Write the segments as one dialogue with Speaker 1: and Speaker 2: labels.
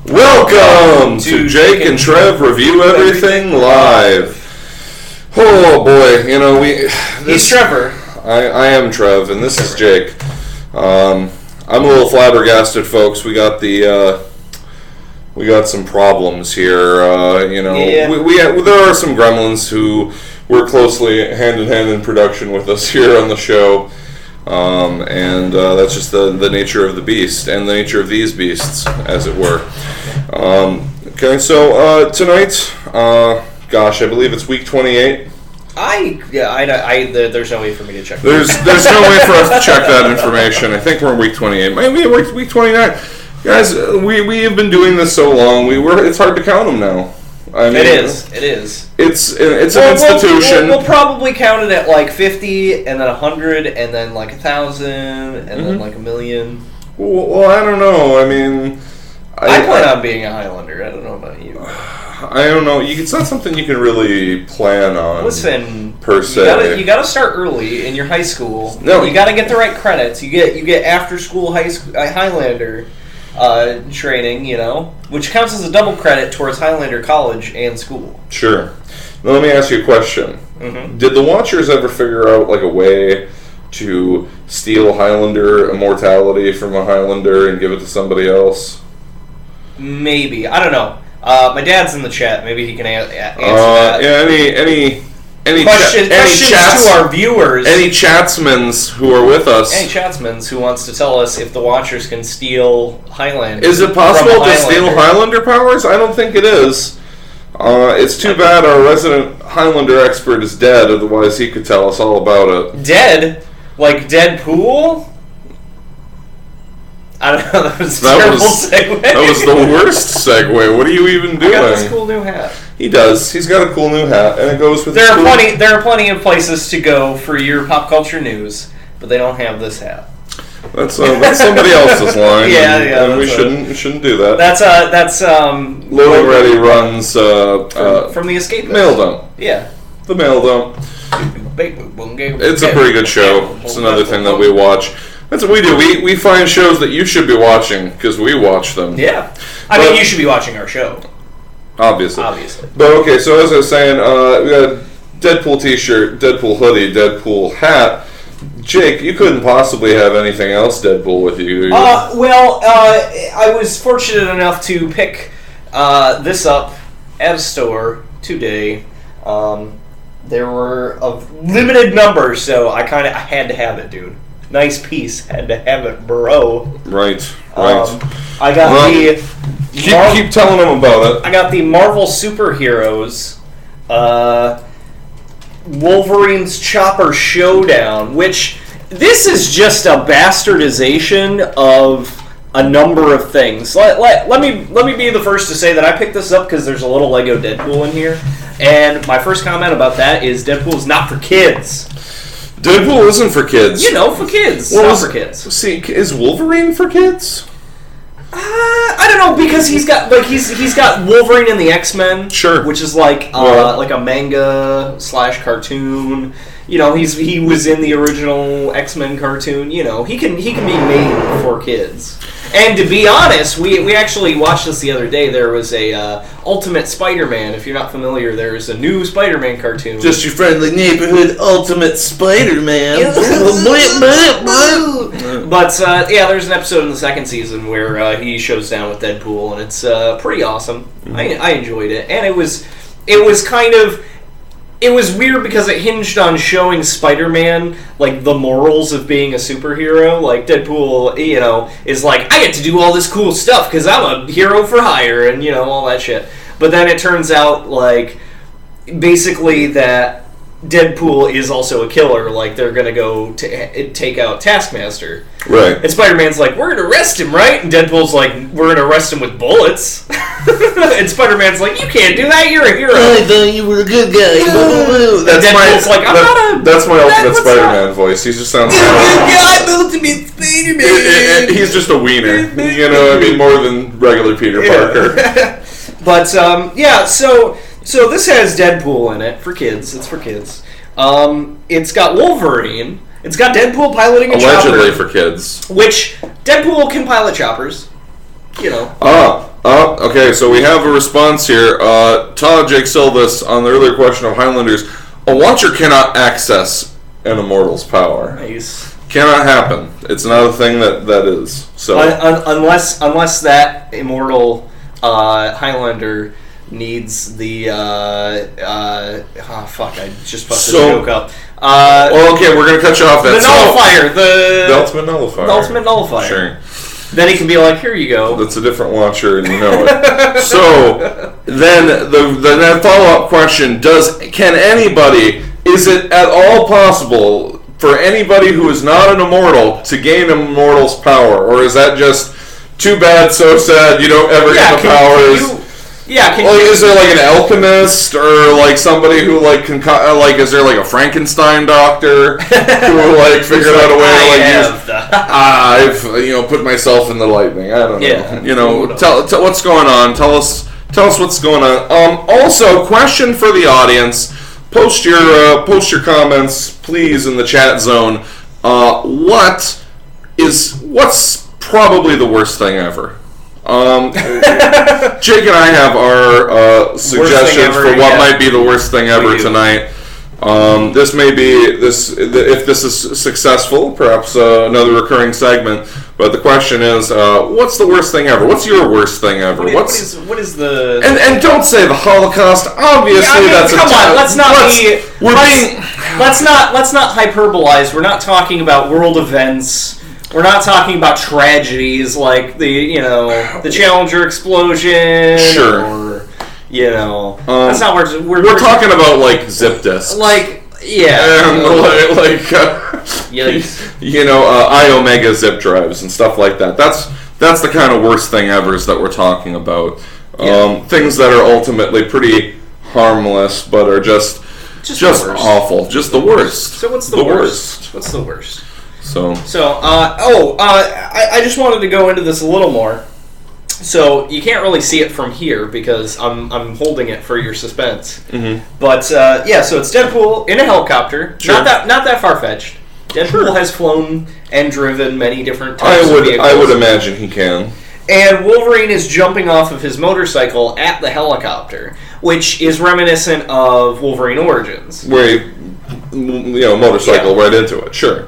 Speaker 1: Welcome to Jake and Trev Review Everything Live. Oh boy,
Speaker 2: He's Trevor.
Speaker 1: I am Trev, and this is Jake. I'm a little flabbergasted, folks. We got some problems here. There are some gremlins who work closely hand in hand in production with us here on the show. And that's just the nature of the beast and the nature of these beasts, as it were. So tonight, I believe it's week 28.
Speaker 2: There's no way for me to check.
Speaker 1: There's no way for us to check that information. I think we're in week 28. Maybe we're week 29. Guys, we have been doing this so long. It's hard to count them now.
Speaker 2: It is.
Speaker 1: It's an institution.
Speaker 2: We'll probably count it at like 50, and then 100, and then like 1,000, and then like 1,000,000.
Speaker 1: Well, I don't know.
Speaker 2: I plan on being a Highlander. I don't know about you.
Speaker 1: I don't know. It's not something you can really plan on.
Speaker 2: Listen,
Speaker 1: per se,
Speaker 2: you gotta start early in your high school.
Speaker 1: No,
Speaker 2: you gotta get the right credits. You get after school Highlander training, which counts as a double credit towards Highlander college and school.
Speaker 1: Sure. Now let me ask you a question. Mm-hmm. Did the Watchers ever figure out like a way to steal Highlander immortality from a Highlander and give it to somebody else?
Speaker 2: Maybe. I don't know. My dad's in the chat. Maybe he can answer that.
Speaker 1: Yeah. Any
Speaker 2: questions to our viewers?
Speaker 1: Any chatsmans who are with us?
Speaker 2: Any chatsmans who wants to tell us if the Watchers can steal Highlander?
Speaker 1: Is it possible to steal Highlander powers? I don't think it is. It's too bad our resident Highlander expert is dead. Otherwise, he could tell us all about it.
Speaker 2: Dead? Like Deadpool? I don't know. That was a terrible segue.
Speaker 1: That was the worst segue. What are you even doing?
Speaker 2: I got this cool new hat.
Speaker 1: He does. He's got a cool new hat, and it goes with.
Speaker 2: There are plenty of places to go for your pop culture news, but they don't have this hat.
Speaker 1: That's somebody else's line.
Speaker 2: Yeah.
Speaker 1: We shouldn't do that.
Speaker 2: That's
Speaker 1: Loading Ready runs
Speaker 2: from the Escapist.
Speaker 1: Mail Dump.
Speaker 2: Yeah.
Speaker 1: The Mail Dump. It's a pretty good show. It's another thing that we watch. That's what we do. We find shows that you should be watching because we watch them.
Speaker 2: Yeah. I mean, you should be watching our show.
Speaker 1: Obviously. But okay, so as I was saying, we got a Deadpool t-shirt, Deadpool hoodie, Deadpool hat. Jake, you couldn't possibly have anything else Deadpool with you.
Speaker 2: I was fortunate enough to pick this up at a store today. There were a limited number, so I had to have it, dude. Nice piece. Had to have it, bro.
Speaker 1: Right.
Speaker 2: I got
Speaker 1: keep telling them about it.
Speaker 2: I got the Marvel Superheroes Wolverine's Chopper Showdown, which this is just a bastardization of a number of things. Let me be the first to say that I picked this up because there's a little Lego Deadpool in here, and my first comment about that is Deadpool's not for kids.
Speaker 1: Deadpool isn't for kids.
Speaker 2: For kids. Well, not for kids.
Speaker 1: See, is Wolverine for kids?
Speaker 2: I don't know, because he's got Wolverine and the X-Men,
Speaker 1: sure,
Speaker 2: which is like a manga / cartoon. He was in the original X-Men cartoon. He can be made for kids. And to be honest, we actually watched this the other day. There was a Ultimate Spider-Man. If you're not familiar, there's a new Spider-Man cartoon.
Speaker 1: Just your friendly neighborhood Ultimate Spider-Man.
Speaker 2: But there's an episode in the second season where he shows down with Deadpool, and it's pretty awesome. Mm-hmm. I enjoyed it, and it was weird because it hinged on showing Spider-Man, like, the morals of being a superhero. Like, Deadpool, is like, I get to do all this cool stuff because I'm a hero for hire, and, all that shit. But then it turns out, like, basically that Deadpool is also a killer. Like, they're gonna go take out Taskmaster.
Speaker 1: Right.
Speaker 2: And Spider-Man's like, we're gonna arrest him, right? And Deadpool's like, we're gonna arrest him with bullets. And Spider-Man's like, you can't do that, you're a hero.
Speaker 1: I thought you were a good guy. That's my ultimate Spider-Man voice. He just sounds
Speaker 2: I built to be Spider-Man.
Speaker 1: He's just a wiener. More than regular Peter Parker.
Speaker 2: But, so this has Deadpool in it for kids. It's for kids. It's got Wolverine. It's got Deadpool piloting a chopper.
Speaker 1: Allegedly for kids.
Speaker 2: Which Deadpool can pilot choppers.
Speaker 1: Okay, so we have a response here. Todd Jake Silvis on the earlier question of Highlanders. A Watcher cannot access an Immortal's power.
Speaker 2: Nice.
Speaker 1: Cannot happen. It's not a thing that is. So
Speaker 2: unless that Immortal Highlander needs the fuck! I just busted the joke up.
Speaker 1: Okay, we're gonna cut you off.
Speaker 2: The nullifier,
Speaker 1: the ultimate nullifier.
Speaker 2: The ultimate nullifier.
Speaker 1: Sure.
Speaker 2: Then he can be like, "Here you go."
Speaker 1: That's a different Watcher, and you know it. So then the follow-up question: can anybody? Is it at all possible for anybody who is not an Immortal to gain an Immortal's power, or is that just too bad, so sad? You don't ever get the powers. Is there like an alchemist or like somebody who like can is there like a Frankenstein doctor who like figured out a way to I've put myself in the lightning. I don't know. Tell what's going on. Tell us what's going on. Also, question for the audience. Post your comments, please, in the chat zone. What's probably the worst thing ever? Jake and I have our suggestions for what might be the worst thing ever tonight. This may be if this is successful, perhaps another recurring segment. But the question is, what's the worst thing ever? What's your worst thing ever?
Speaker 2: What is the
Speaker 1: and don't say the Holocaust. Obviously, that's
Speaker 2: come on. Let's not hyperbolize. We're not talking about world events. We're not talking about tragedies like the Challenger explosion.
Speaker 1: Sure.
Speaker 2: Or that's not where
Speaker 1: we're talking about like zip disks. iOmega zip drives and stuff like that. That's the kind of worst thing evers that we're talking about. Things that are ultimately pretty harmless, but are just awful. Just the worst.
Speaker 2: So what's the worst? What's the worst? I just wanted to go into this a little more. So you can't really see it from here because I'm holding it for your suspense. Mm-hmm. But so it's Deadpool in a helicopter. Sure. Not that far fetched. Deadpool has flown and driven many different types of vehicles.
Speaker 1: I would imagine he can.
Speaker 2: And Wolverine is jumping off of his motorcycle at the helicopter, which is reminiscent of Wolverine Origins,
Speaker 1: where he, motorcycle right into it. Sure.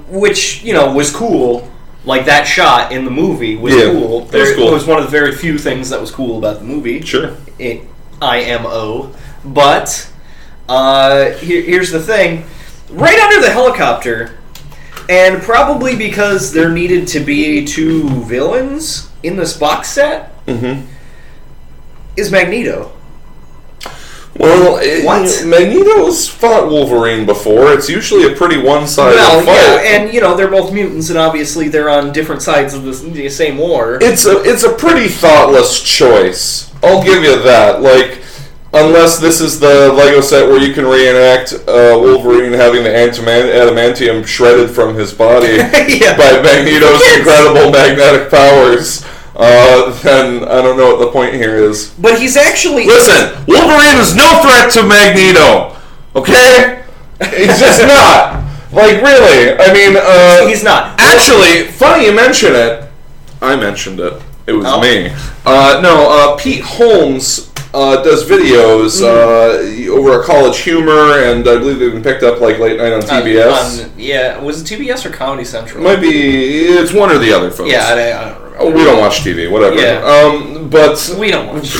Speaker 2: Which was cool. Like that shot in the movie was cool. It was one of the very few things that was cool about the movie.
Speaker 1: Sure.
Speaker 2: IMO. But here's the thing. Right under the helicopter, and probably because there needed to be two villains in this box set, is Magneto.
Speaker 1: Well, Magneto's fought Wolverine before. It's usually a pretty one-sided fight.
Speaker 2: Yeah, and they're both mutants, and obviously they're on different sides of the same war.
Speaker 1: It's a pretty thoughtless choice. I'll give you that. Like, unless this is the Lego set where you can reenact Wolverine having the adamantium shredded from his body by Magneto's incredible magnetic powers. Then I don't know what the point here is.
Speaker 2: But he's actually...
Speaker 1: Listen, Wolverine is no threat to Magneto, okay? He's just not. Like, really. I mean,
Speaker 2: he's not.
Speaker 1: Actually, funny you mention it. I mentioned it. It was me. Pete Holmes does videos over at College Humor, and I believe they've been picked up like late night on TBS.
Speaker 2: Was it TBS or Comedy Central?
Speaker 1: Might be. It's one or the other, folks.
Speaker 2: Yeah, I don't remember.
Speaker 1: We don't watch TV, whatever.
Speaker 2: Yeah.
Speaker 1: But
Speaker 2: we don't watch.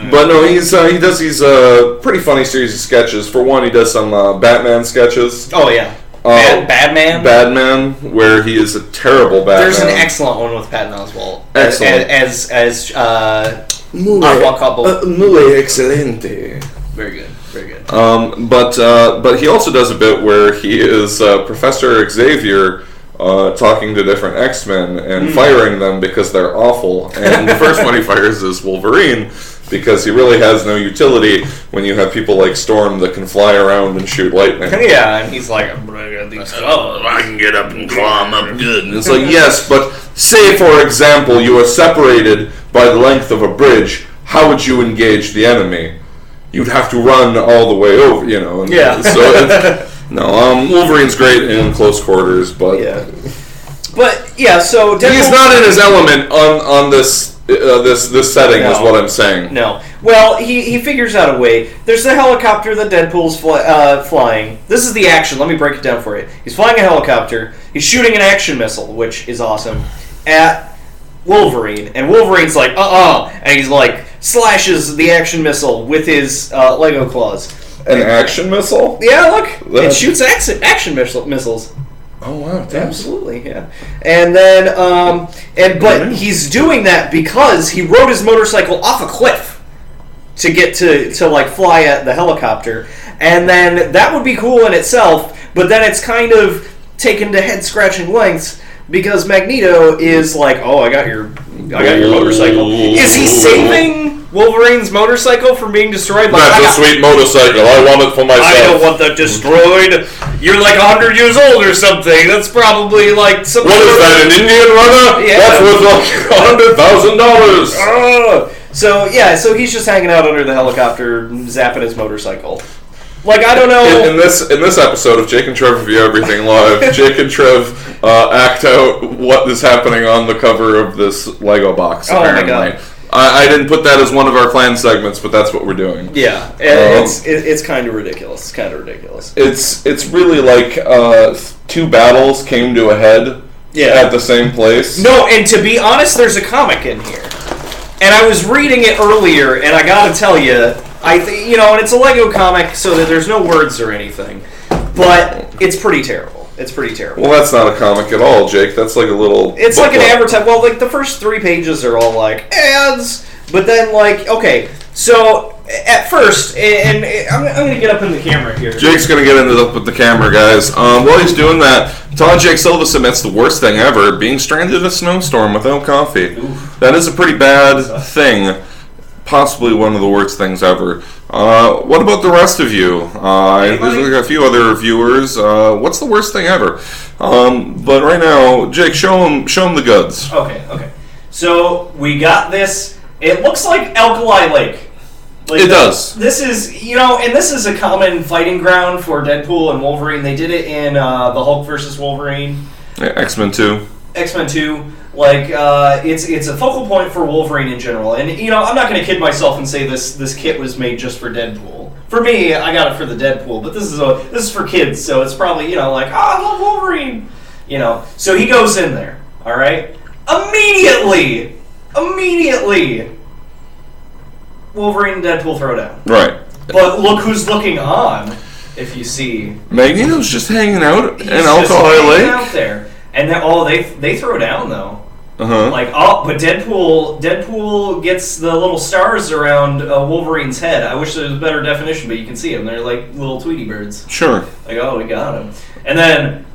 Speaker 1: But no, he does these pretty funny series of sketches. For one, he does some Batman sketches.
Speaker 2: Oh yeah. Batman?
Speaker 1: Batman, where he is a terrible Batman.
Speaker 2: There's an excellent one with Patton Oswalt.
Speaker 1: Excellent.
Speaker 2: Muy
Speaker 1: excelente.
Speaker 2: Very good. Very good.
Speaker 1: But he also does a bit where he is Professor Xavier talking to different X-Men and firing them because they're awful. And the first one he fires is Wolverine, because he really has no utility when you have people like Storm that can fly around and shoot lightning.
Speaker 2: Yeah, and he's like, I
Speaker 1: can get up and climb up good. And it's like, yes, but say, for example, you are separated by the length of a bridge. How would you engage the enemy? You'd have to run all the way over,
Speaker 2: Yeah.
Speaker 1: So Wolverine's great in close quarters, but
Speaker 2: But yeah, so Deadpool,
Speaker 1: he's not in his element on this this setting, is what I'm saying.
Speaker 2: No. Well, he figures out a way. There's the helicopter that Deadpool's flying. This is the action. Let me break it down for you. He's flying a helicopter. He's shooting an action missile, which is awesome, at Wolverine. And Wolverine's like, and he's like, slashes the action missile with his Lego claws.
Speaker 1: An action missile?
Speaker 2: Yeah, look. It shoots action missiles.
Speaker 1: Oh wow!
Speaker 2: Absolutely, yeah. And then, but he's doing that because he rode his motorcycle off a cliff to get to like fly at the helicopter, and then that would be cool in itself. But then it's kind of taken to head scratching lengths because Magneto is like, "Oh, I got your motorcycle." Is he saving Wolverine's motorcycle from being destroyed? Like,
Speaker 1: that's a sweet motorcycle. I want it for myself.
Speaker 2: I don't want that destroyed. You're like 100 years old or something. That's probably like some.
Speaker 1: What is that? An Indian runner?
Speaker 2: Yeah.
Speaker 1: That's worth like $100,000.
Speaker 2: So he's just hanging out under the helicopter, zapping his motorcycle. Like, I don't know.
Speaker 1: In this episode of Jake and Trev Review Everything Live, Jake and Trev act out what is happening on the cover of this Lego box. Apparently.
Speaker 2: Oh my god!
Speaker 1: I didn't put that as one of our clan segments, but that's what we're doing.
Speaker 2: Yeah, it's kind of ridiculous. It's kind of ridiculous.
Speaker 1: It's really like two battles came to a head at the same place.
Speaker 2: No, and to be honest, there's a comic in here, and I was reading it earlier, and I gotta tell you, and it's a Lego comic, so that there's no words or anything, but it's pretty terrible. It's pretty terrible.
Speaker 1: Well, that's not a comic at all, Jake. That's like a little...
Speaker 2: It's like an advertisement. Well, like, the first 3 pages are all, like, ads. But then, like, okay. So, at first, and I'm going to get up in the camera here.
Speaker 1: Jake's going to get up with the camera, guys. While he's doing that, Todd Jake Silva submits the worst thing ever, being stranded in a snowstorm without coffee. Oof. That is a pretty bad thing. Possibly one of the worst things ever. What about the rest of you? There's a few other viewers. What's the worst thing ever? But right now, Jake, show him the goods.
Speaker 2: Okay. So we got this. It looks like Alkali Lake. Like
Speaker 1: it does.
Speaker 2: This is, and this is a common fighting ground for Deadpool and Wolverine. They did it in the Hulk versus Wolverine.
Speaker 1: Yeah, X-Men 2.
Speaker 2: X-Men 2. Like, it's a focal point for Wolverine in general. And, I'm not going to kid myself and say this kit was made just for Deadpool. For me, I got it for the Deadpool, but this is for kids, so it's probably, like, I love Wolverine. So he goes in there, all right? Immediately, Wolverine and Deadpool throw down.
Speaker 1: Right.
Speaker 2: But look who's looking on, if you see.
Speaker 1: Magneto's just hanging out in Alkali Lake?
Speaker 2: Out there. And then, they throw down, though.
Speaker 1: Uh-huh.
Speaker 2: But Deadpool gets the little stars around Wolverine's head. I wish there was a better definition, but you can see them. They're like little Tweety birds.
Speaker 1: Sure.
Speaker 2: Like, oh, we got him. And then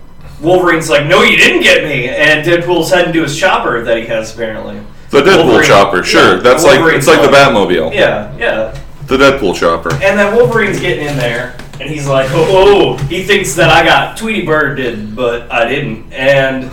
Speaker 2: Wolverine's like, no, you didn't get me. And Deadpool's heading to his chopper that he has, apparently.
Speaker 1: The Deadpool chopper, sure. That's it's like the Batmobile.
Speaker 2: Yeah. The
Speaker 1: Deadpool chopper.
Speaker 2: And then Wolverine's getting in there, and he's like, oh, he thinks that I got Tweety Birded, but I didn't. And,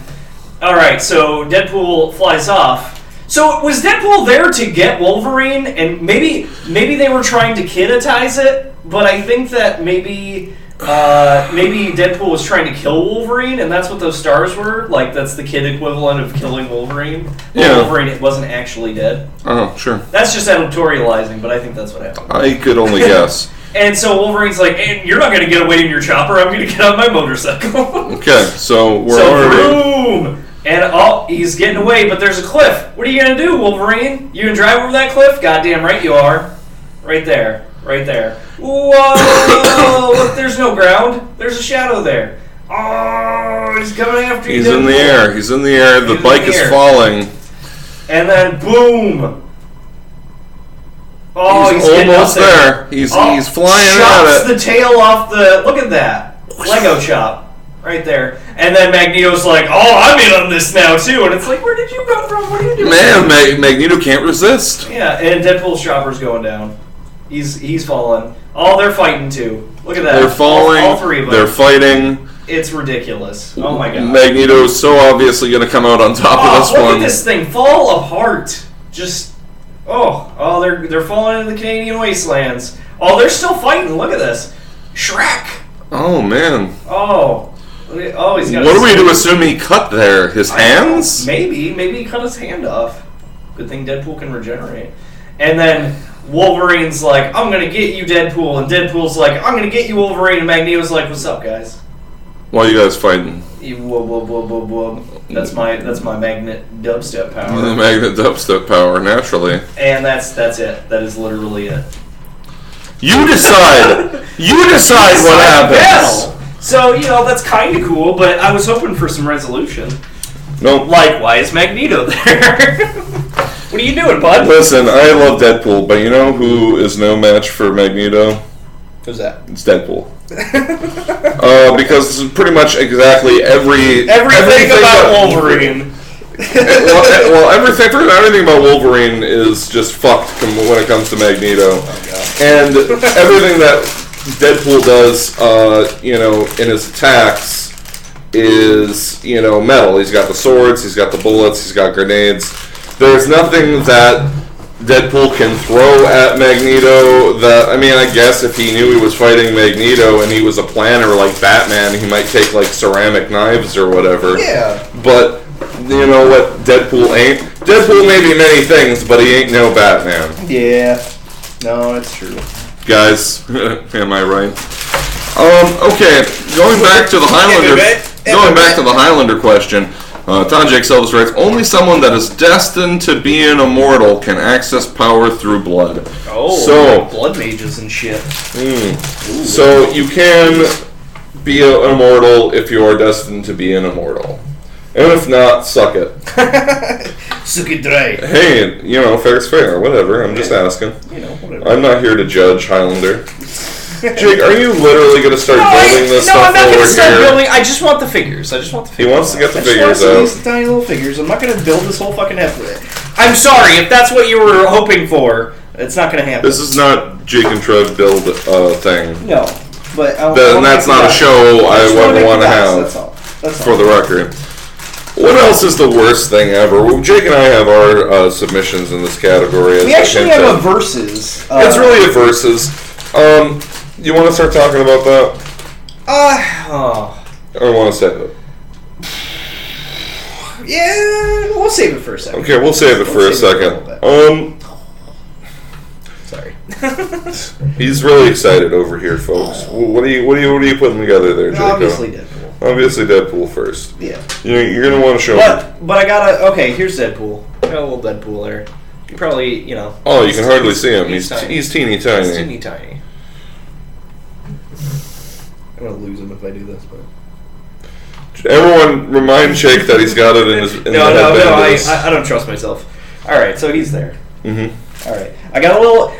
Speaker 2: alright, so Deadpool flies off. So, was Deadpool there to get Wolverine? And maybe they were trying to kiditize it, but I think that maybe Deadpool was trying to kill Wolverine, and that's what those stars were. Like, that's the kid equivalent of killing Wolverine.
Speaker 1: Yeah.
Speaker 2: Wolverine wasn't actually dead.
Speaker 1: Oh, sure.
Speaker 2: That's just editorializing, but I think that's what happened.
Speaker 1: I could only guess.
Speaker 2: And so Wolverine's like, hey, you're not going to get away in your chopper. I'm going to get on my motorcycle.
Speaker 1: Okay, so we're already...
Speaker 2: Boom! And he's getting away, but there's a cliff. What are you going to do, Wolverine? You going to drive over that cliff? Goddamn right you are. Right there. Whoa! Look, there's no ground. There's a shadow there. Oh, he's coming after you.
Speaker 1: He's in the air. The bike is falling.
Speaker 2: And then, boom! Oh,
Speaker 1: he's almost there. He's flying at it.
Speaker 2: Chops the tail off the... Look at that. Lego chop. Right there. And then Magneto's like, oh, I'm in on this now, too. And it's like, where did you come from? What are you doing?
Speaker 1: Man, Magneto can't resist.
Speaker 2: Yeah, and Deadpool's chopper's going down. He's falling. Oh, they're fighting, too. Look at that.
Speaker 1: They're falling.
Speaker 2: All three of them.
Speaker 1: They're fighting.
Speaker 2: It's ridiculous. Oh, my God.
Speaker 1: Magneto's so obviously going to come out on top of this one.
Speaker 2: Look at this thing fall apart. Just... Oh, they're falling into the Canadian wastelands. Oh, they're still fighting. Look at this. Shrek.
Speaker 1: Oh, man.
Speaker 2: Oh, Oh, he's got.
Speaker 1: What are we to assume he cut there? His hands?
Speaker 2: Maybe he cut his hand off. Good thing Deadpool can regenerate. And then Wolverine's like, I'm gonna get you, Deadpool, and Deadpool's like, I'm gonna get you, Wolverine, and Magneto's like, what's up, guys?
Speaker 1: Why are you guys fighting?
Speaker 2: Whoa. That's my magnet dubstep power.
Speaker 1: The magnet dubstep power, naturally.
Speaker 2: And that's it. That is literally it.
Speaker 1: You decide. You decide what happens.
Speaker 2: Battle. So, that's kind of cool, but I was hoping for some resolution.
Speaker 1: Nope.
Speaker 2: Likewise, Magneto there. What are you doing, bud?
Speaker 1: Listen, I love Deadpool, but you know who is no match for Magneto?
Speaker 2: Who's that?
Speaker 1: It's Deadpool. Because pretty much exactly everything
Speaker 2: about Wolverine.
Speaker 1: Everything about Wolverine is just fucked when it comes to Magneto.
Speaker 2: Oh,
Speaker 1: and everything that Deadpool does, in his attacks is, metal. He's got the swords, he's got the bullets, he's got grenades. There's nothing that Deadpool can throw at Magneto that, I guess if he knew he was fighting Magneto and he was a planner like Batman, he might take, ceramic knives or whatever.
Speaker 2: Yeah.
Speaker 1: But, you know what Deadpool ain't? Deadpool may be many things, but he ain't no Batman.
Speaker 2: Yeah. No, that's true.
Speaker 1: Guys, am I right? Okay, going back to the Highlander question. Tom Jake Silvis writes, only someone that is destined to be an immortal can access power through blood.
Speaker 2: Oh, so blood mages and shit.
Speaker 1: So you can be an immortal if you are destined to be an immortal. And if not, suck it.
Speaker 2: Suck it dry.
Speaker 1: Hey, fair's fair, whatever, I'm just asking.
Speaker 2: Whatever.
Speaker 1: I'm not here to judge Highlander. Jake, are you literally going to start building this stuff over here? No, I'm not going to start building.
Speaker 2: I just want the figures.
Speaker 1: He wants to get the figures out.
Speaker 2: I just want these tiny little figures. I'm not going to build this whole fucking effort. I'm sorry, if that's what you were hoping for, it's not going to happen.
Speaker 1: This is not J&TRE build thing.
Speaker 2: No, but
Speaker 1: that's not a show I would want to have.
Speaker 2: That's all.
Speaker 1: For the record. What else is the worst thing ever? Well, Jake and I have our submissions in this category.
Speaker 2: We actually have a versus.
Speaker 1: It's really a versus. You want to start talking about that? Or want to save it?
Speaker 2: Yeah, we'll save it for a second.
Speaker 1: Okay, we'll save it for a second.
Speaker 2: Sorry.
Speaker 1: He's really excited over here, folks. What are you putting together there, Jake?
Speaker 2: Obviously Deadpool.
Speaker 1: Obviously Deadpool first.
Speaker 2: Yeah.
Speaker 1: You're gonna want to show
Speaker 2: him. But I gotta. Okay, here's Deadpool. I got a little Deadpool there. You probably,
Speaker 1: Oh, you can hardly see him. He's teeny tiny.
Speaker 2: He's teeny tiny. I'm gonna lose him if I do this, but.
Speaker 1: Everyone, remind Jake that he's got it in his.
Speaker 2: No. I don't trust myself. All right, so he's there.
Speaker 1: Mm-hmm.
Speaker 2: All right, I got a little.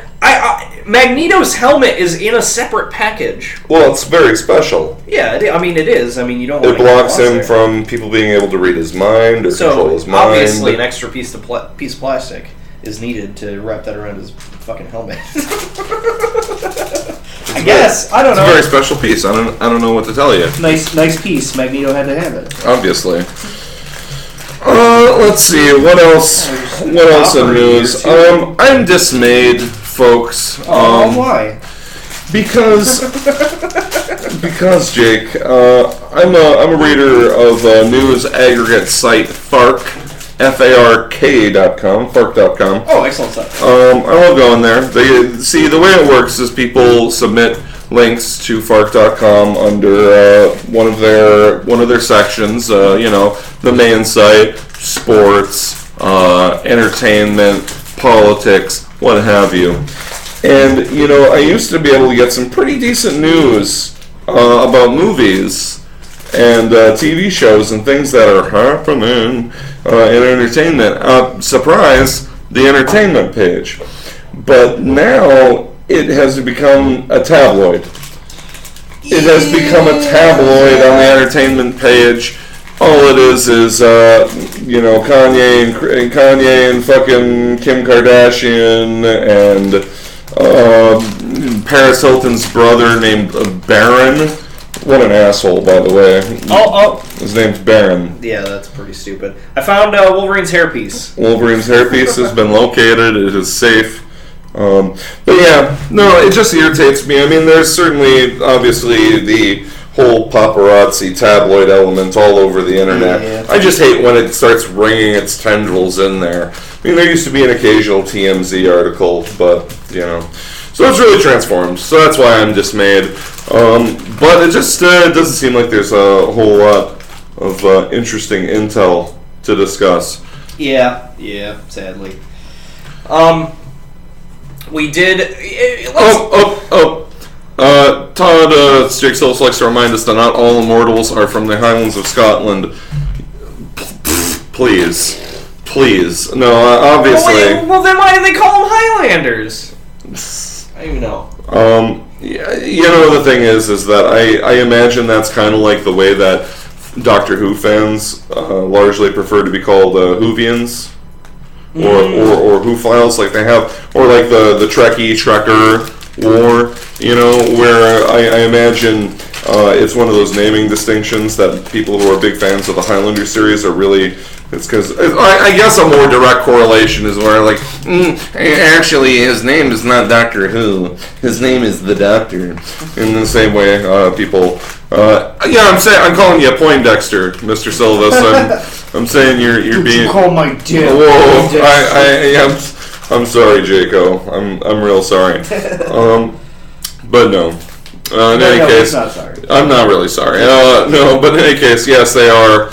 Speaker 2: Magneto's helmet is in a separate package.
Speaker 1: Well, it's very special.
Speaker 2: Yeah, it is. You don't.
Speaker 1: It blocks him from people being able to read his mind or control his mind.
Speaker 2: Obviously, an extra piece of plastic is needed to wrap that around his fucking helmet. I guess. I don't know.
Speaker 1: It's a very special piece. I don't know what to tell you.
Speaker 2: Nice piece. Magneto had to have it.
Speaker 1: Obviously. Let's see. What else? What else in news? I'm dismayed, folks.
Speaker 2: Why?
Speaker 1: Because Jake, I'm a reader of news aggregate site FARK.com.
Speaker 2: Oh, excellent stuff.
Speaker 1: I love going there. The way it works is people submit links to FARK.com under one of their sections. The main site, sports, entertainment, politics, what have you. And I used to be able to get some pretty decent news about movies and TV shows and things that are happening in entertainment. Surprise, the entertainment page. But now it has become a tabloid. It has become a tabloid on the entertainment page. All it is Kanye and fucking Kim Kardashian and Paris Hilton's brother named Baron. What an asshole, by the way. His name's Baron.
Speaker 2: Yeah, that's pretty stupid. I found Wolverine's hairpiece.
Speaker 1: Wolverine's hairpiece has been located. It is safe. But yeah, no, it just irritates me. There's certainly, obviously, the whole paparazzi tabloid element all over the internet. Yeah. I just hate when it starts wringing its tendrils in there. I mean, there used to be an occasional TMZ article, but, So it's really transformed, so that's why I'm dismayed. But it just doesn't seem like there's a whole lot of interesting intel to discuss.
Speaker 2: Yeah, sadly. We did...
Speaker 1: Todd, Jake Sills likes to remind us that not all immortals are from the Highlands of Scotland. Please. No, obviously...
Speaker 2: Well, then why do they call them Highlanders? I don't even know.
Speaker 1: The thing is that I imagine that's kind of like the way that Doctor Who fans largely prefer to be called Whovians. Or Who-Files, like they have, or like the Trekker War, where I imagine it's one of those naming distinctions that people who are big fans of the Highlander series are really. It's because I guess a more direct correlation is where actually his name is not Doctor Who, his name is the Doctor. In the same way, people. I'm calling you a Poindexter, Mr. Silvas. I'm saying you're being.
Speaker 3: You call my dick.
Speaker 1: Whoa! I'm sorry, Jaco. I'm real sorry. But no. In any case,
Speaker 3: not sorry.
Speaker 1: I'm not really sorry. No, but in any case, yes, they are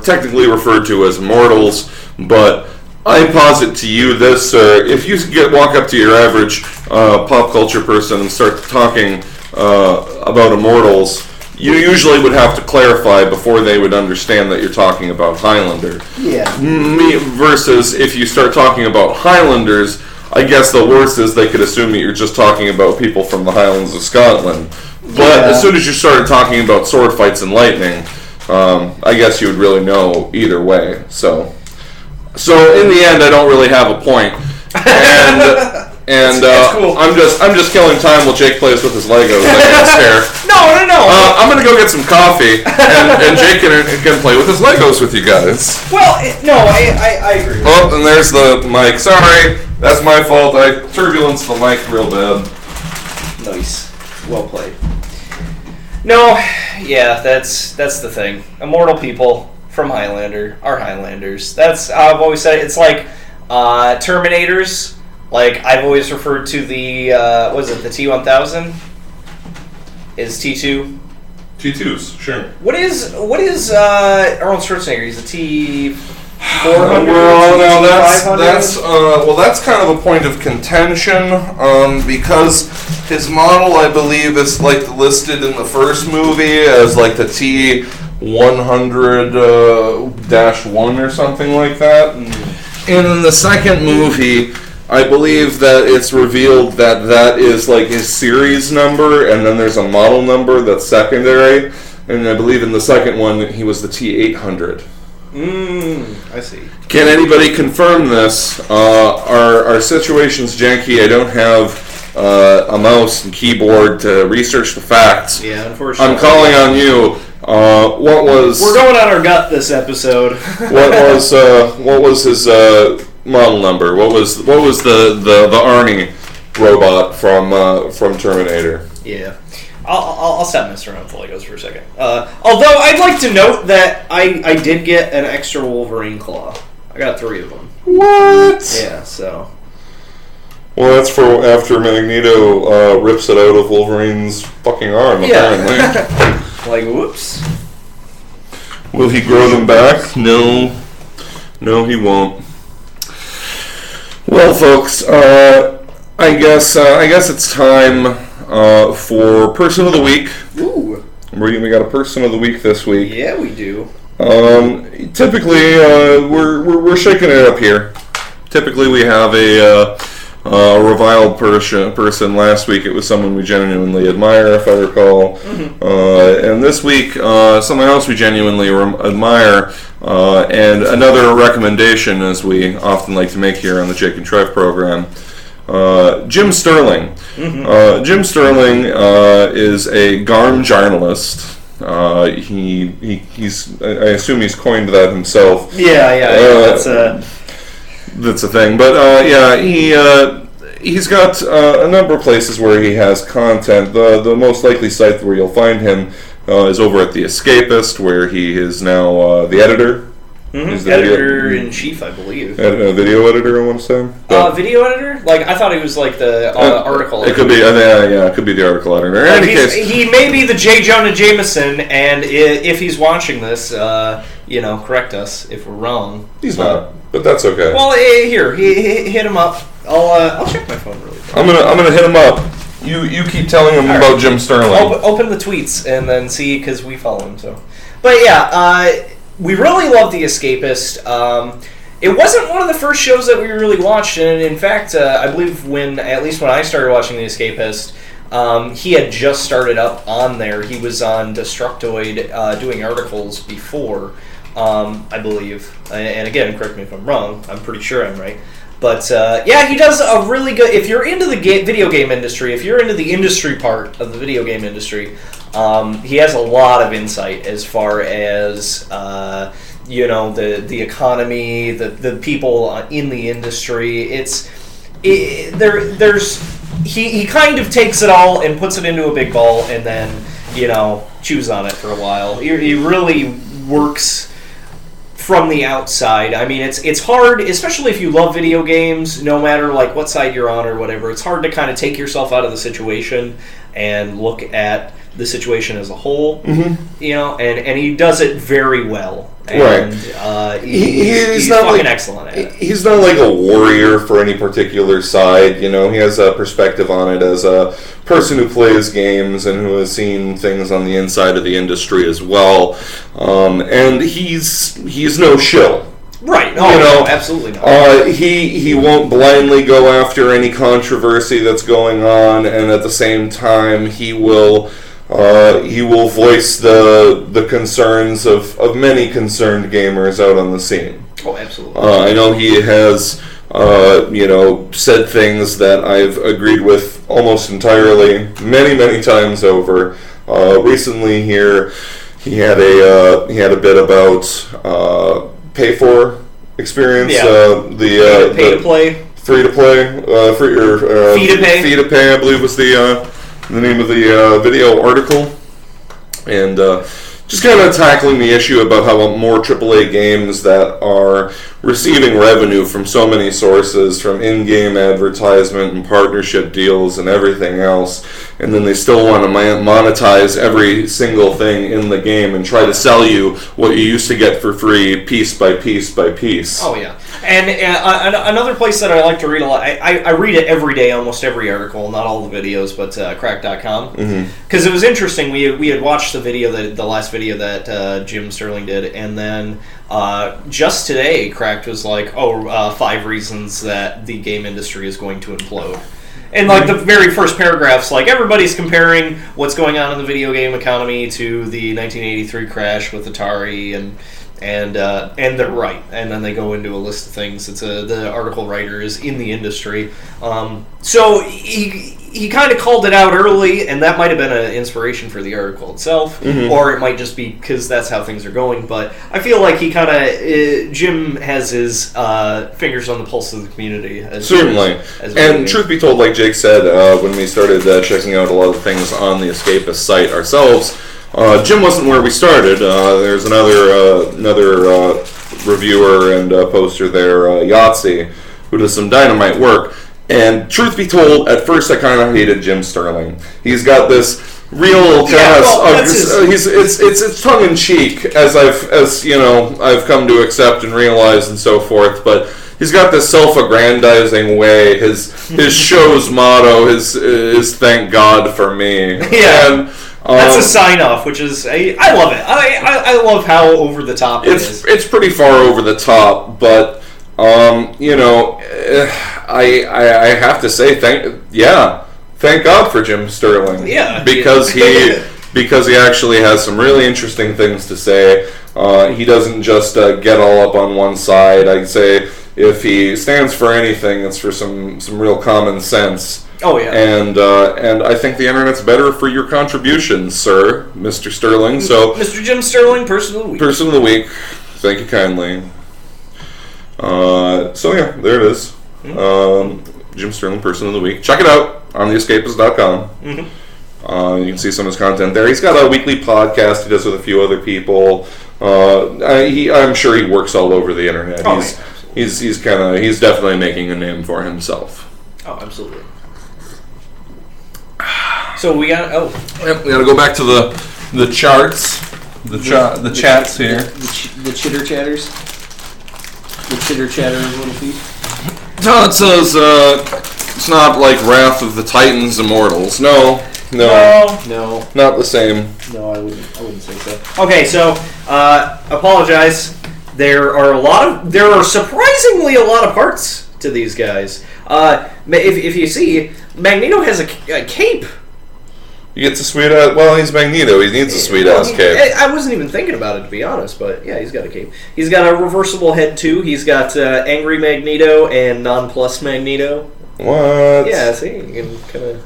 Speaker 1: technically referred to as mortals. But I posit to you this, sir: if you walk up to your average pop culture person and start talking about immortals, you usually would have to clarify before they would understand that you're talking about Highlander.
Speaker 3: Yeah.
Speaker 1: Versus if you start talking about Highlanders, I guess the worst is they could assume that you're just talking about people from the Highlands of Scotland. But as soon as you started talking about sword fights and lightning, I guess you would really know either way. So in the end, I don't really have a point. And cool. I'm just killing time while Jake plays with his Legos.
Speaker 2: No.
Speaker 1: I'm gonna go get some coffee, and Jake can play with his Legos with you guys.
Speaker 2: Well, I agree.
Speaker 1: Oh, and there's the mic. Sorry, that's my fault. I turbulenced the mic real bad.
Speaker 2: Nice, well played. No, yeah, that's the thing. Immortal people from Highlander are Highlanders. That's I've always said. It's like Terminators. Like, I've always referred to the, the T-1000? Is T2?
Speaker 1: T2s, sure.
Speaker 2: What is Arnold Schwarzenegger? He's a T-400?
Speaker 1: That's kind of a point of contention, because his model, I believe, is, listed in the first movie as, the T-100-1 or something like that. And in the second movie, I believe that it's revealed that is his series number, and then there's a model number that's secondary. And I believe in the second one he was the T-800.
Speaker 2: I see.
Speaker 1: Can anybody confirm this? Our situation's janky. I don't have a mouse and keyboard to research the facts.
Speaker 2: Yeah, unfortunately.
Speaker 1: I'm calling on you.
Speaker 2: We're going on our gut this episode.
Speaker 1: What was his model number? What was the Arnie robot from Terminator?
Speaker 2: Yeah, I'll stop messing around with Legos for a second. Although I'd like to note that I did get an extra Wolverine claw. I got 3 of them.
Speaker 1: What?
Speaker 2: Yeah. So.
Speaker 1: Well, that's for after Magneto rips it out of Wolverine's fucking arm. Apparently.
Speaker 2: Whoops.
Speaker 1: Will he grow them back? No, he won't. Well, folks, I guess it's time for Person of the Week.
Speaker 2: Ooh.
Speaker 1: We got a Person of the Week this week.
Speaker 2: Yeah, we do.
Speaker 1: Typically, we're shaking it up here. Typically, we have a reviled person. Last week, it was someone we genuinely admire, if I recall. Mm-hmm. And this week, someone else we genuinely admire. And another recommendation, as we often like to make here on the J&TRE program, Jim Sterling. Mm-hmm. Jim Sterling is a Garm journalist. He's I assume he's coined that himself.
Speaker 2: Yeah.
Speaker 1: That's a thing. But he's got a number of places where he has content. The most likely site where you'll find him is over at the Escapist, where he is now the editor.
Speaker 2: He's the editor-in-chief, I believe.
Speaker 1: Video editor, I want to say.
Speaker 2: Video editor? Like, I thought he was like the article editor.
Speaker 1: It could be, it could be the article editor. In any case,
Speaker 2: he may be the J. Jonah Jameson, and if he's watching this, correct us if we're wrong.
Speaker 1: He's not, but that's okay.
Speaker 2: Well, here, hit him up. I'll check my phone really quick.
Speaker 1: I'm gonna hit him up. You keep telling him about Jim Sterling.
Speaker 2: Open the tweets and then see, because we follow him. So, but yeah. We really love The Escapist. It wasn't one of the first shows that we really watched, and in fact, I believe at least when I started watching The Escapist, he had just started up on there. He was on Destructoid doing articles before, I believe. And again, correct me if I'm wrong. I'm pretty sure I'm right. But he does a really good... If you're into the video game industry, if you're into the industry part of the video game industry, he has a lot of insight as far as the economy, the people in the industry. He kind of takes it all and puts it into a big ball, and then chews on it for a while. He really works from the outside. I mean, it's hard, especially if you love video games, no matter like what side you're on or whatever. It's hard to kind of take yourself out of the situation and look at the situation as a whole, and he does it very well. And,
Speaker 1: right.
Speaker 2: He's
Speaker 1: not
Speaker 2: fucking excellent at it.
Speaker 1: He's not like a warrior for any particular side. He has a perspective on it as a person who plays games and who has seen things on the inside of the industry as well. And he's no shill.
Speaker 2: Right. No, absolutely not.
Speaker 1: He won't blindly go after any controversy that's going on, and at the same time, he will voice the concerns of many concerned gamers out on the scene.
Speaker 2: Oh, absolutely.
Speaker 1: I know he has, said things that I've agreed with almost entirely, many, many times over. Recently here, he had a bit about pay for experience.
Speaker 2: Pay to play.
Speaker 1: Free to play. Fee to pay. Fee to pay, I believe, was the name of the video article, and just kind of tackling the issue about how more AAA games that are receiving revenue from so many sources, from in-game advertisement and partnership deals and everything else, and then they still want to monetize every single thing in the game and try to sell you what you used to get for free piece by piece by piece.
Speaker 2: Oh, yeah. And another place that I like to read a lot, I read it every day, almost every article, not all the videos, but crack.com. Because it was interesting, we had watched the last video that Jim Sterling did, and then just today, Cracked was like, 5 reasons that the game industry is going to implode. And like the very first paragraphs, like everybody's comparing what's going on in the video game economy to the 1983 crash with Atari, and they're right. And then they go into a list of things. It's the article writer is in the industry, so he kind of called it out early, and that might have been an inspiration for the article itself, or it might just be because that's how things are going. But I feel like he kind of Jim has his fingers on the pulse of the community.
Speaker 1: Certainly, and truth be told, like Jake said, when we started checking out a lot of things on the Escapist site ourselves, Jim wasn't where we started. There's another reviewer and poster there, Yahtzee, who does some dynamite work. And truth be told, at first I kind of hated Jim Sterling. He's got this real kind of it's tongue in cheek, as I've come to accept and realize and so forth. But he's got this self-aggrandizing way. His show's motto is "Thank God for me."
Speaker 2: Yeah. And, that's a sign-off, which is... I love it. I love how over the top it is.
Speaker 1: It's pretty far over the top, but, I have to say, thank God for Jim Sterling.
Speaker 2: Yeah.
Speaker 1: Because he actually has some really interesting things to say. He doesn't just get all up on one side. I'd say if he stands for anything, it's for some real common sense.
Speaker 2: Oh, yeah.
Speaker 1: And I think the internet's better for your contributions, sir, Mr. Sterling. So,
Speaker 2: Mr. Jim Sterling, Person of the Week.
Speaker 1: Person of the Week. Thank you kindly. So, yeah, there it is. Jim Sterling, Person of the Week. Check it out on theescapist.com. You can see some of his content there. He's got a weekly podcast he does with a few other people. I'm sure he works all over the internet. He's definitely making a name for himself.
Speaker 2: Oh, absolutely. So we got
Speaker 1: we got to go back to the charts, the chats here,
Speaker 2: the chitter chatters, the chitter chatter little feet.
Speaker 1: No, it says it's not like Wrath of the Titans Immortals. No, not the same.
Speaker 2: No, I wouldn't say so. Okay, so apologize. There are surprisingly a lot of parts to these guys. If you see, Magneto has a cape.
Speaker 1: He gets a sweet ass. Well, he's Magneto. He needs a sweet ass cape.
Speaker 2: I wasn't even thinking about it, to be honest, but yeah, he's got a cape. He's got a reversible head too. He's got Angry Magneto and Nonplus Magneto.
Speaker 1: What?
Speaker 2: Yeah, see, you can kind of.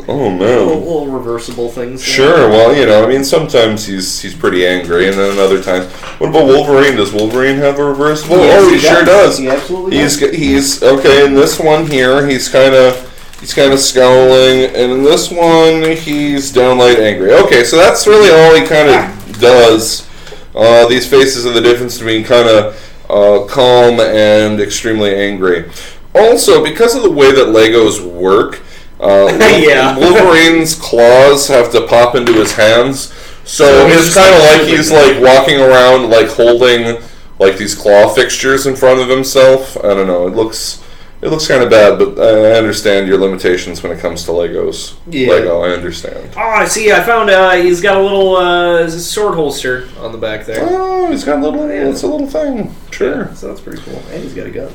Speaker 1: Oh man,
Speaker 2: little reversible things.
Speaker 1: Sure. Well, sometimes he's pretty angry, and then other times. What about Wolverine? Does Wolverine have a reversible?
Speaker 2: Yes,
Speaker 1: he sure does.
Speaker 2: He absolutely does.
Speaker 1: He's okay. In this one here, he's kind of scowling, and in this one, he's downright angry. Okay, so that's really all he kind of does. These faces are the difference between kind of calm and extremely angry. Also, because of the way that Legos work. Wolverine's claws have to pop into his hands, so it's kind of like he's like walking around like holding like these claw fixtures in front of himself. I don't know. It looks kind of bad, but I understand your limitations when it comes to Legos.
Speaker 2: Yeah.
Speaker 1: Lego, I understand.
Speaker 2: Oh, I see. I found he's got a little sword holster on the back there.
Speaker 1: Oh, he's got a little. It's a little thing. Sure.
Speaker 2: Yeah, so that's pretty cool. And he's got a gun.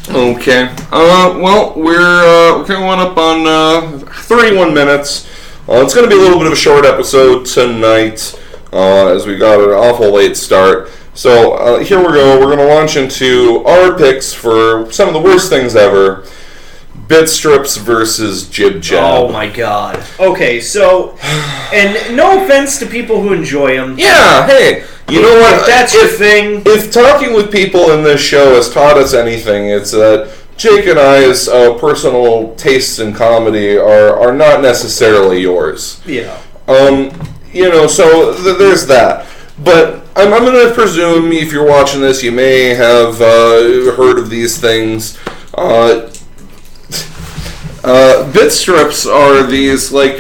Speaker 1: Okay. Well, we're coming up on 31 minutes. It's going to be a little bit of a short episode tonight, as we got an awful late start. So here we go. We're going to launch into our picks for some of the worst things ever. Bitstrips versus Jib Jab.
Speaker 2: Oh my god. Okay, so, and no offense to people who enjoy them.
Speaker 1: Yeah, hey, you know what?
Speaker 2: If that's your thing.
Speaker 1: If talking with people in this show has taught us anything, it's that Jake and I's personal tastes in comedy are not necessarily yours.
Speaker 2: Yeah.
Speaker 1: So there's that. But I'm going to presume if you're watching this, you may have heard of these things. Bitstrips are these like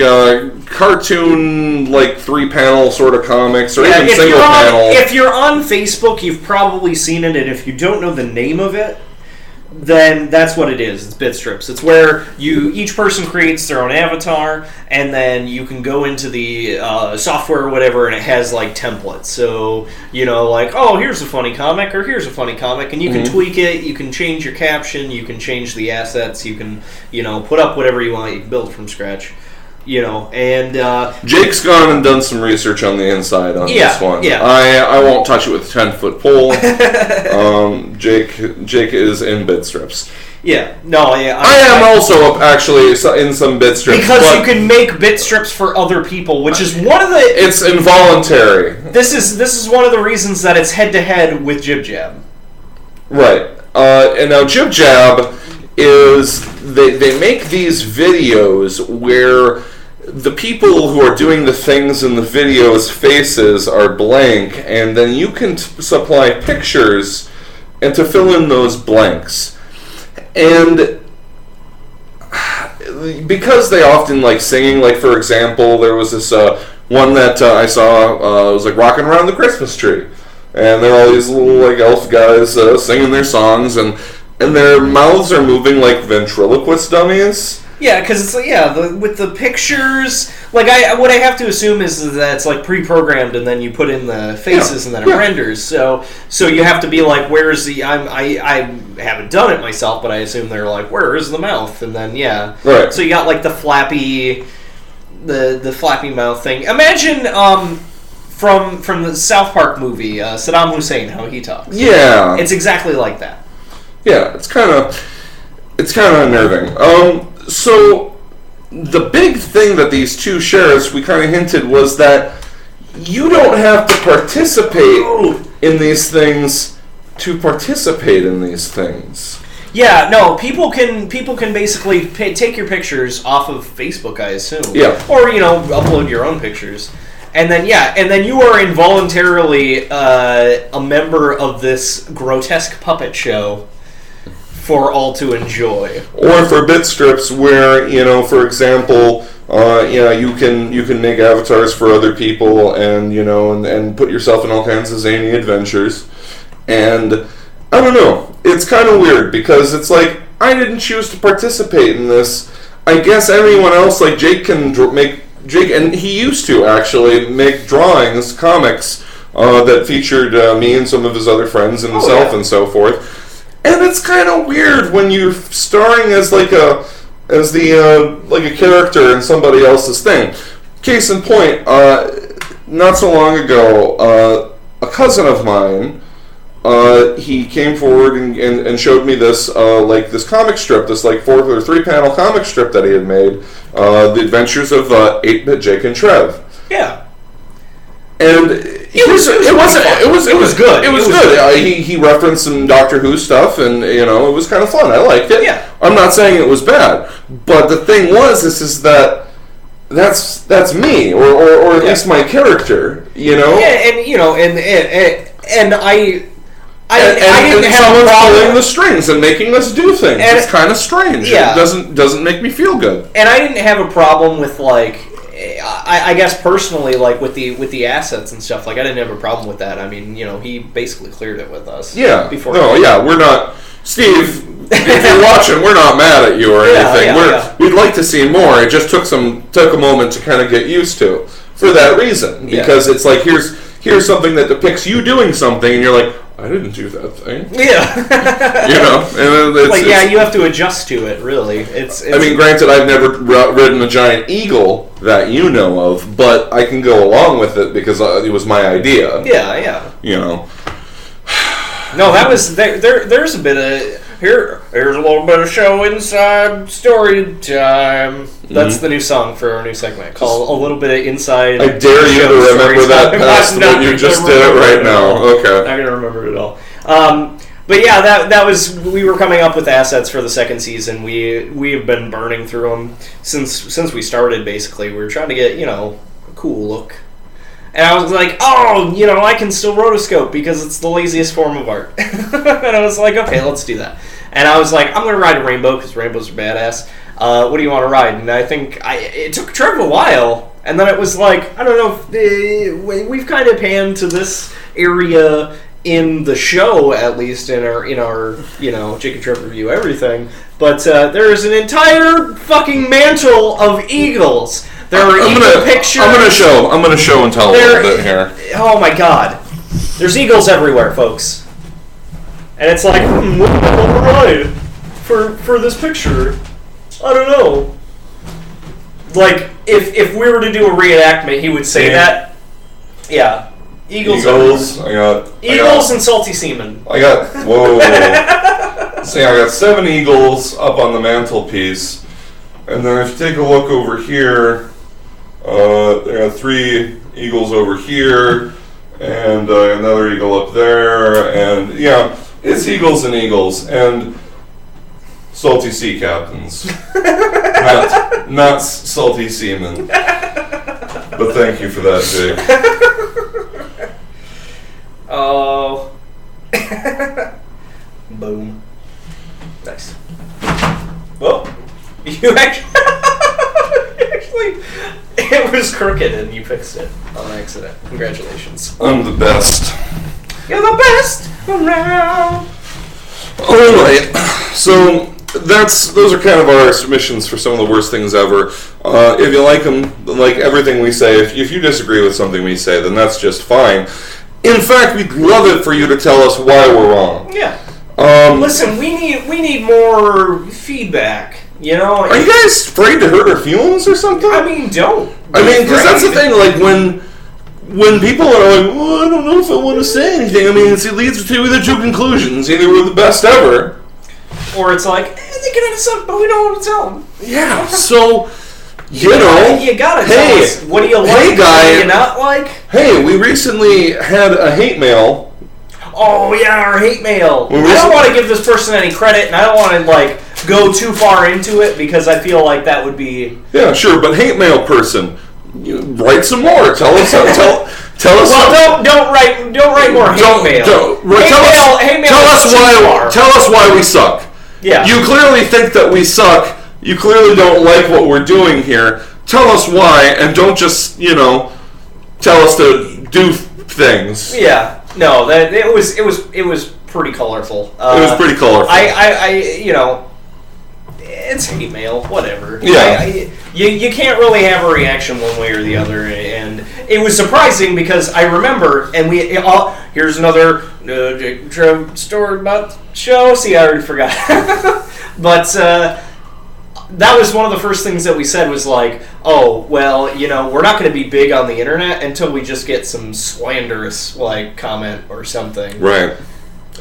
Speaker 1: cartoon, like 3-panel sort of comics, or even single panel.
Speaker 2: If you're on Facebook, you've probably seen it, and if you don't know the name of it, then that's what it is. It's Bitstrips. It's where each person creates their own avatar, and then you can go into the software or whatever, and it has like templates. So like, oh, here's a funny comic, or here's a funny comic, and you can tweak it. You can change your caption. You can change the assets. You can put up whatever you want. You can build from scratch. And
Speaker 1: Jake's gone and done some research on the inside on this one.
Speaker 2: Yeah.
Speaker 1: I won't touch it with a 10-foot pole. Jake is in Bitstrips.
Speaker 2: Yeah. No. Yeah.
Speaker 1: I am also actually in some Bitstrips
Speaker 2: because you can make Bitstrips for other people, which is one of the.
Speaker 1: It's involuntary.
Speaker 2: This is one of the reasons that it's head-to-head with Jib Jab.
Speaker 1: Right. And now Jib Jab is they make these videos where the people who are doing the things in the videos' faces are blank, and then you can supply pictures and to fill in those blanks. And because they often like singing, like for example, there was this one that I saw, it was like Rocking Around the Christmas Tree. And there are all these little like elf guys singing their songs, and their mouths are moving like ventriloquist dummies.
Speaker 2: Yeah, because it's with the pictures. Like what I have to assume is that it's like pre-programmed, and then you put in the faces, and then it renders. So you have to be like, where's the? I haven't done it myself, but I assume they're like, where is the mouth? And then
Speaker 1: right.
Speaker 2: So you got like the flappy mouth thing. Imagine from the South Park movie, Saddam Hussein, how he talks.
Speaker 1: Yeah,
Speaker 2: it's exactly like that.
Speaker 1: Yeah, it's kind of unnerving. So the big thing that these two shares, we kind of hinted, was that you don't have to participate in these things to participate in these things.
Speaker 2: Yeah, no, people can basically take your pictures off of Facebook, I assume.
Speaker 1: Yeah.
Speaker 2: Or, upload your own pictures. And then you are involuntarily a member of this grotesque puppet show for all to enjoy.
Speaker 1: Or for Bitstrips, where, for example, you can make avatars for other people and, and put yourself in all kinds of zany adventures. And I don't know, it's kind of weird because it's like, I didn't choose to participate in this. I guess anyone else, like Jake, and he used to actually make drawings, comics, that featured me and some of his other friends and himself and so forth. And it's kind of weird when you're starring as like a character in somebody else's thing. Case in point, not so long ago, a cousin of mine, he came forward and showed me this this comic strip, this 4 or 3 panel comic strip that he had made, The Adventures of 8-Bit Jake and Trev.
Speaker 2: Yeah.
Speaker 1: And it was good. It was good. He referenced some Doctor Who stuff, and it was kind of fun. I liked it.
Speaker 2: Yeah.
Speaker 1: I'm not saying it was bad, but the thing was, that's me, or at least my character.
Speaker 2: Yeah, and I didn't have
Speaker 1: someone's
Speaker 2: a problem
Speaker 1: pulling the strings and making us do things. And it's kind of strange.
Speaker 2: Yeah.
Speaker 1: It doesn't make me feel good.
Speaker 2: And I didn't have a problem with I guess personally, with the assets and stuff, I didn't have a problem with that. I mean, he basically cleared it with us.
Speaker 1: Yeah.
Speaker 2: Before.
Speaker 1: No, yeah, we're not, Steve. If you're watching, we're not mad at you or anything. We'd like to see more. It just took a moment to kind of get used to for that reason, because it's like here's something that depicts you doing something, and you're like, I didn't do that thing.
Speaker 2: Yeah.
Speaker 1: And it's,
Speaker 2: you have to adjust to it, really. It's
Speaker 1: I mean, granted, I've never ridden a giant eagle that you know of, but I can go along with it because it was my idea.
Speaker 2: Yeah. No, that was... There's a bit of... Here's a little bit of show inside story time. That's the new song for our new segment, called A Little Bit of Inside.
Speaker 1: I dare you to remember that past what you just did it right now. Okay.
Speaker 2: I'm not going to remember it at all. But yeah, that was... We were coming up with assets for the second season. We have been burning through them since we started, basically. We were trying to get, a cool look. And I was like, I can still rotoscope because it's the laziest form of art. And I was like, okay, let's do that. And I was like, I'm going to ride a rainbow because rainbows are badass. What do you want to ride? And I think it took Trev a while. And then it was like, I don't know, we've kind of panned to this area in the show, at least in our Jake and Trev review everything. But there is an entire fucking mantle of eagles. There are eagle pictures. I'm
Speaker 1: gonna show and tell a little bit here.
Speaker 2: Oh my god. There's eagles everywhere, folks. And it's like, what do I want to ride for this picture? I don't know. If we were to do a reenactment, he would say that. Yeah. Eagles Eagles and salty semen.
Speaker 1: Whoa. See, I got 7 eagles up on the mantelpiece. And then if you take a look over here, there are 3 eagles over here, and another eagle up there, and it's eagles and salty sea captains, not salty seamen. But thank you for that, Jake.
Speaker 2: Oh, boom, nice. Well, you actually, it was crooked and you fixed it on accident. Congratulations.
Speaker 1: I'm the best.
Speaker 2: You're the best around.
Speaker 1: Alright, so those are kind of our submissions for some of the worst things ever. If you like them, like everything we say, if you disagree with something we say, then that's just fine. In fact, we'd love it for you to tell us why we're wrong.
Speaker 2: Yeah. Listen, we need more feedback.
Speaker 1: Are you guys afraid to hurt our feelings or something?
Speaker 2: I mean, don't.
Speaker 1: I mean, because that's the thing. Like when people are like, "Well, I don't know if I want to say anything." I mean, it leads to either 2 conclusions: either we're the best ever,
Speaker 2: or it's like, they can have suck, but we don't want to tell them.
Speaker 1: Yeah. So you
Speaker 2: gotta tell us. What do you like?
Speaker 1: Hey, guy.
Speaker 2: What do you not like?
Speaker 1: Hey, we recently had a hate mail.
Speaker 2: oh yeah, our hate mail. I don't want to give this person any credit, and I don't want to like go too far into it because I feel like that would be
Speaker 1: sure. But hate mail person, write some more. Tell us. Tell us.
Speaker 2: Well, don't write more hate mail.
Speaker 1: Tell us why we suck.
Speaker 2: Yeah.
Speaker 1: You clearly think that we suck. You clearly don't like what we're doing here. Tell us why, and don't just tell us to do things.
Speaker 2: Yeah. No, that it was pretty colorful.
Speaker 1: It was pretty colorful.
Speaker 2: It's hate mail, whatever.
Speaker 1: Yeah.
Speaker 2: You can't really have a reaction one way or the other, and it was surprising because I remember, and here's another J&TRE story about the show. See, I already forgot. But that was one of the first things that we said was like, oh, well, we're not going to be big on the internet until we just get some slanderous, comment or something.
Speaker 1: Right.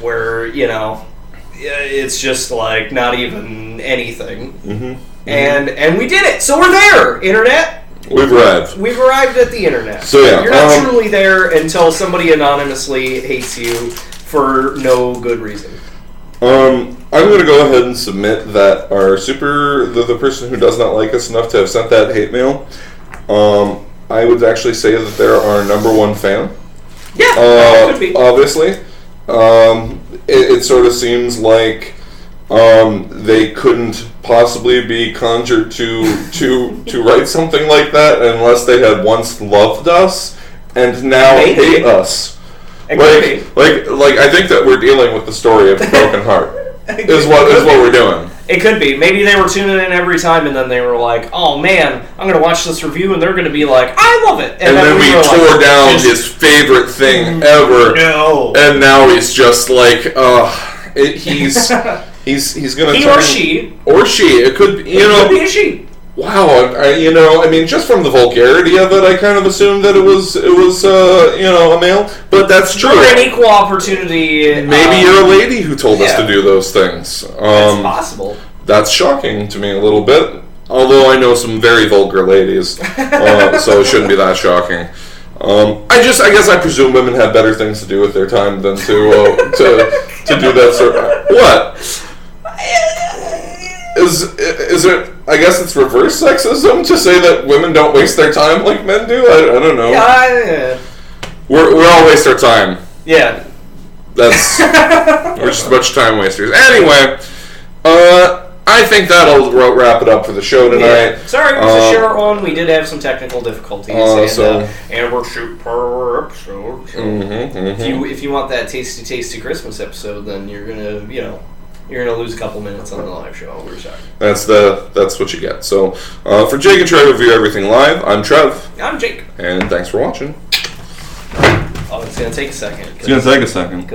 Speaker 2: Where, it's just, not even anything.
Speaker 1: Mm-hmm.
Speaker 2: And we did it! So we're there, internet!
Speaker 1: We've arrived.
Speaker 2: We've arrived at the internet.
Speaker 1: So, yeah.
Speaker 2: You're not truly there until somebody anonymously hates you for no good reason.
Speaker 1: I'm going to go ahead and submit that the person who does not like us enough to have sent that hate mail, I would actually say that they're our number one fan.
Speaker 2: Yeah, could be.
Speaker 1: Obviously. It sort of seems like they couldn't possibly be conjured to write something like that unless they had once loved us and now hate us. Like I think that we're dealing with the story of a broken heart. is what we're doing.
Speaker 2: It could be. Maybe they were tuning in every time, and then they were like, "Oh man, I'm going to watch this review," and they're going to be like, "I love it."
Speaker 1: And then we tore down his favorite thing ever.
Speaker 2: No.
Speaker 1: And now he's just like, he's going to.
Speaker 2: He or she.
Speaker 1: Or she. It could be.
Speaker 2: It could be a she.
Speaker 1: Wow, just from the vulgarity of it, I kind of assumed that it was a male, but that's true.
Speaker 2: We're an equal opportunity.
Speaker 1: Maybe you're a lady who told us to do those things.
Speaker 2: It's possible.
Speaker 1: That's shocking to me a little bit, although I know some very vulgar ladies, so it shouldn't be that shocking. I guess I presume women have better things to do with their time than to do that sort of... What? Is it? I guess it's reverse sexism to say that women don't waste their time like men do. I don't know.
Speaker 2: Yeah.
Speaker 1: We all waste our time.
Speaker 2: Yeah.
Speaker 1: We're just a bunch of time wasters. Anyway, I think that'll wrap it up for the show tonight.
Speaker 2: Yeah. Sorry, it was a short one. We did have some technical difficulties, and we're shooting per episode. So if you want that tasty Christmas episode, then you're gonna You're gonna lose a couple minutes on the live show. We're sorry.
Speaker 1: That's what you get. So for J&TRE Review Everything Live, I'm Trev.
Speaker 2: I'm Jake.
Speaker 1: And thanks for watching.
Speaker 2: Oh, it's gonna take a second.
Speaker 1: It's gonna take a second.